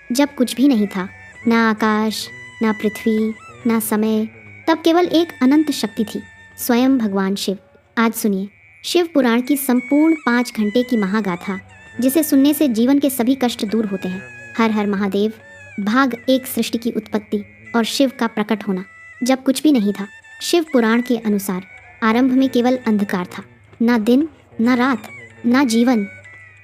जब कुछ भी नहीं था, ना आकाश, ना पृथ्वी, ना समय, तब केवल एक अनंत शक्ति थी, स्वयं भगवान शिव। आज सुनिए शिव पुराण की संपूर्ण 5 घंटे की महागाथा, जिसे सुनने से जीवन के सभी कष्ट दूर होते हैं। हर हर महादेव। भाग 1, सृष्टि की उत्पत्ति और शिव का प्रकट होना। जब कुछ भी नहीं था, शिव पुराण के अनुसार आरंभ में केवल अंधकार था, ना दिन, ना रात, ना जीवन,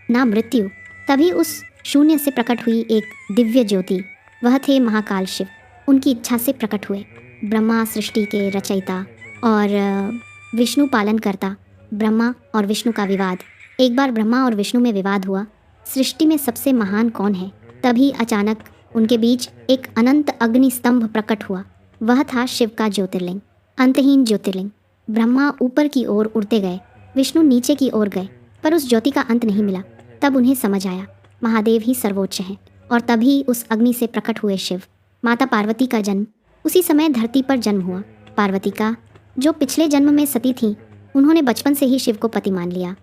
ना मृत्यु। तभी उस शून्य से प्रकट हुई एक दिव्य ज्योति। वह थे महाकाल शिव। उनकी इच्छा से प्रकट हुए। ब्रह्मा सृष्टि के रचयिता और विष्णु पालन करता। ब्रह्मा और विष्णु का विवाद। एक बार ब्रह्मा और विष्णु में विवाद हुआ, सृष्टि में सबसे महान कौन है। तभी अचानक उनके बीच एक अनंत अग्नि स्तंभ प्रकट हुआ। वह था शिव का ज्योतिर्लिंग, अंतहीन ज्योतिर्लिंग। ब्रह्मा ऊपर की ओर उड़ते गए, विष्णु नीचे की ओर गए, पर उस ज्योति का अंत नहीं मिला। तब उन्हें समझ आया, महादेव ही सर्वोच्च हैं। और तभी उस अग्नि से प्रकट हुए शिव। माता पार्वती का जन्म। उसी समय धरती पर जन्म हुआ। पार्वती का, जो पिछले जन्म में सती थी, उन्होंने बचपन से ही शिव को पति मान लिया।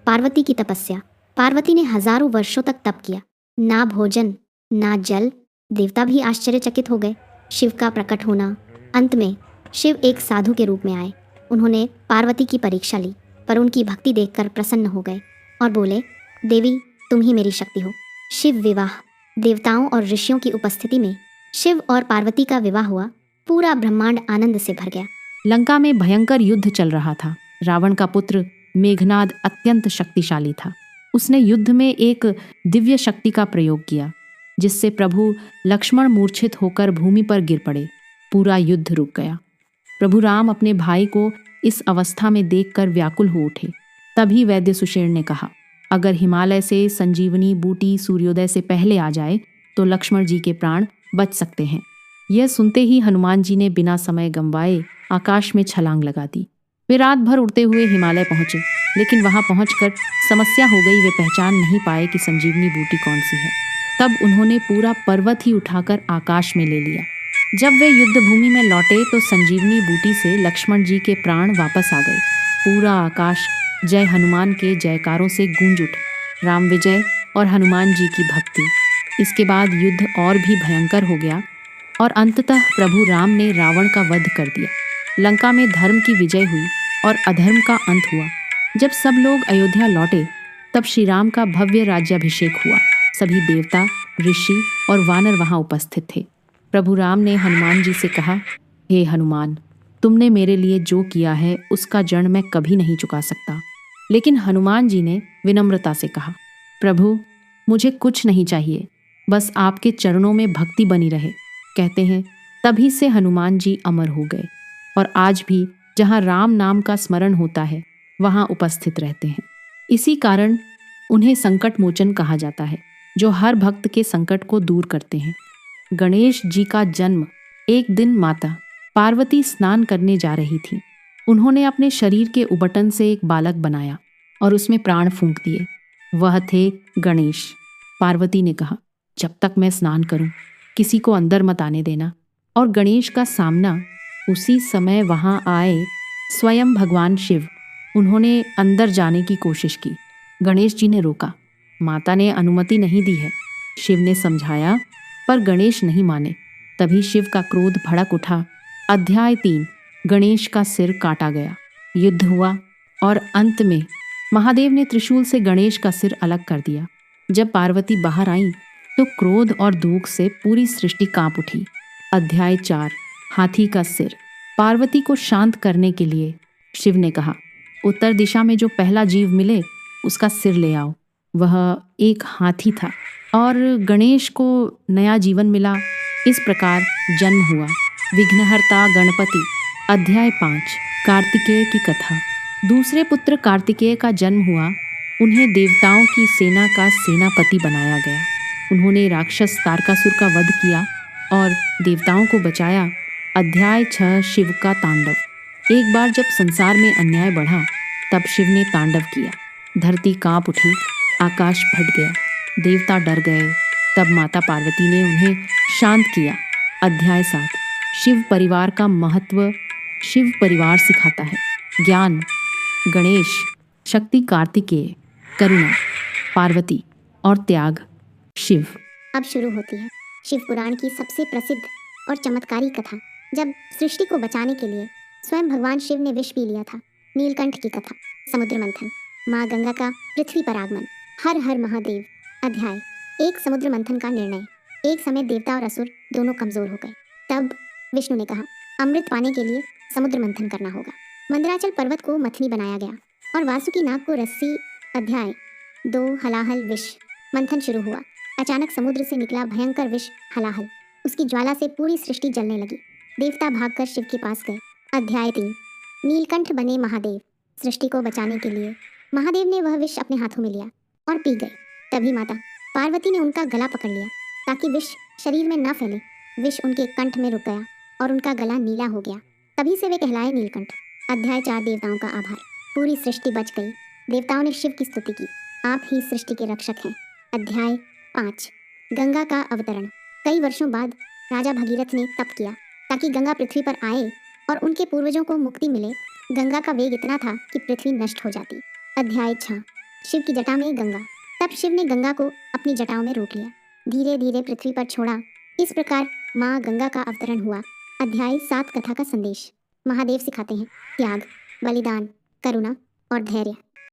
पार्वती की तपस्या। पार्वती ने हजारों वर्षों तक तप किया, ना भोजन, ना जल। देवता भी आश्चर्यचकित हो गए। शिव का प्रकट होना। अंत में शिव एक साधु के रूप में आए। उन्होंने पार्वती की परीक्षा ली, पर उनकी भक्ति देखकर प्रसन्न हो गए और बोले, देवी तुम ही मेरी शक्ति हो। शिव विवाह। देवताओं और ऋषियों की उपस्थिति में शिव और पार्वती का विवाह हुआ। पूरा ब्रह्मांड आनंद से भर गया। लंका में भयंकर युद्ध चल रहा था। रावण का पुत्र मेघनाद अत्यंत शक्तिशाली था। उसने युद्ध में एक दिव्य शक्ति का प्रयोग किया, जिससे प्रभु लक्ष्मण मूर्छित होकर भूमि पर गिर पड़े। पूरा युद्ध रुक गया। प्रभु राम अपने भाई को इस अवस्था में देखकर व्याकुल हो उठे। तभी वैद्य सुषेण ने कहा, अगर हिमालय से संजीवनी बूटी सूर्योदय से पहले आ जाए तो लक्ष्मण जी के प्राण बच सकते हैं। यह सुनते ही हनुमान जी ने बिना समय गंवाए आकाश में छलांग लगा दी। वे रात भर उड़ते हुए हिमालय पहुंचे, लेकिन वहां पहुंचकर समस्या हो गई। वे पहचान नहीं पाए कि संजीवनी बूटी कौन सी है। तब उन्होंने पूरा पर्वत ही उठाकर आकाश में ले लिया। जब वे युद्ध भूमि में लौटे तो संजीवनी बूटी से लक्ष्मण जी के प्राण वापस आ गए। पूरा आकाश जय हनुमान के जयकारों से गूंज उठा। राम विजय और हनुमान जी की भक्ति। इसके बाद युद्ध और भी भयंकर हो गया और अंततः प्रभु राम ने रावण का वध कर दिया। लंका में धर्म की विजय हुई और अधर्म का अंत हुआ। जब सब लोग अयोध्या लौटे तब श्री राम का भव्य राज्याभिषेक हुआ। सभी देवता, ऋषि और वानर वहां उपस्थित थे। प्रभु राम ने हनुमान जी से कहा, हे हनुमान, तुमने मेरे लिए जो किया है उसका ऋण मैं कभी नहीं चुका सकता। लेकिन हनुमान जी ने विनम्रता से कहा, प्रभु मुझे कुछ नहीं चाहिए, बस आपके चरणों में भक्ति बनी रहे। कहते हैं तभी से हनुमान जी अमर हो गए और आज भी जहाँ राम नाम का स्मरण होता है वहाँ उपस्थित रहते हैं। इसी कारण उन्हें संकट मोचन कहा जाता है, जो हर भक्त के संकट को दूर करते हैं। गणेश जी का जन्म। एक दिन माता पार्वती स्नान करने जा रही थी। उन्होंने अपने शरीर के उबटन से एक बालक बनाया और उसमें प्राण फूंक दिए। वह थे गणेश। पार्वती ने कहा, जब तक मैं स्नान करूं किसी को अंदर मत आने देना। और गणेश का सामना उसी समय वहां आए स्वयं भगवान शिव। उन्होंने अंदर जाने की कोशिश की। गणेश जी ने रोका। माता ने अनुमति नहीं दी है। शिव ने समझाया, पर गणेश नहीं माने। तभी शिव का क्रोध भड़क उठा। अध्याय 3। गणेश का सिर काटा गया। युद्ध हुआ और अंत में महादेव ने त्रिशूल से गणेश का सिर अलग कर दिया। जब पार्वती बाहर आई तो क्रोध और दुख से पूरी सृष्टि कांप उठी। अध्याय 4। हाथी का सिर। पार्वती को शांत करने के लिए शिव ने कहा, उत्तर दिशा में जो पहला जीव मिले उसका सिर ले आओ। वह एक हाथी था और गणेश को नया जीवन मिला। इस प्रकार जन्म हुआ विघ्नहर्ता गणपति। अध्याय 5। कार्तिकेय की कथा। दूसरे पुत्र कार्तिकेय का जन्म हुआ। उन्हें देवताओं की सेना का सेनापति बनाया गया। उन्होंने राक्षस तारकासुर का वध किया और देवताओं को बचाया। अध्याय 6। शिव का तांडव। एक बार जब संसार में अन्याय बढ़ा तब शिव ने तांडव किया। धरती कांप उठी, आकाश फट गया, देवता डर गए। तब माता पार्वती ने उन्हें शांत किया। अध्याय 7। शिव परिवार का महत्व। शिव परिवार सिखाता है ज्ञान। गणेश, शक्ति कार्तिकेय, करुणा पार्वती और त्याग शिव। अब शुरू होती है शिव पुराण की सबसे प्रसिद्ध और चमत्कारी कथा। जब सृष्टि को बचाने के लिए स्वयं भगवान शिव ने विष पी लिया था। नीलकंठ की कथा, समुद्र मंथन, माँ गंगा का पृथ्वी पर आगमन। हर हर महादेव। अध्याय एक, समुद्र मंथन का निर्णय। एक समय देवता और असुर दोनों कमजोर हो गए। तब विष्णु ने कहा, अमृत पाने के लिए समुद्र मंथन करना होगा। मंदराचल पर्वत को मथनी बनाया गया और वासुकी नाग को रस्सी। अध्याय 2, हलाहल विष। मंथन शुरू हुआ। अचानक समुद्र से निकला भयंकर विष हलाहल। उसकी ज्वाला से पूरी सृष्टि जलने लगी। देवता भागकर शिव के पास गए। अध्याय 3, नीलकंठ बने महादेव। सृष्टि को बचाने के लिए महादेव ने वह विष अपने हाथों में लिया और पी गए। तभी माता पार्वती ने उनका गला पकड़ लिया ताकि विष शरीर में न फैले। विष उनके कंठ में रुक गया और उनका गला नीला हो गया। तभी से वे कहलाए नीलकंठ। अध्याय 4, देवताओं का आभार। पूरी सृष्टि बच गई। देवताओं ने शिव की स्तुति की, आप ही सृष्टि के रक्षक हैं। अध्याय 5, गंगा का अवतरण। कई वर्षों बाद राजा भगीरथ ने तप किया ताकि गंगा पृथ्वी पर आए और उनके पूर्वजों को मुक्ति मिले। गंगा का वेग इतना था कि पृथ्वी नष्ट हो जाती। अध्याय 6, शिव की जटा में गंगा। तब शिव ने गंगा को अपनी जटाओं में रोक लिया, धीरे धीरे पृथ्वी पर छोड़ा। इस प्रकार माँ गंगा का अवतरण हुआ। अध्याय 7, कथा का संदेश। महादेव सिखाते हैं त्याग, बलिदान, करुणा और धैर्य।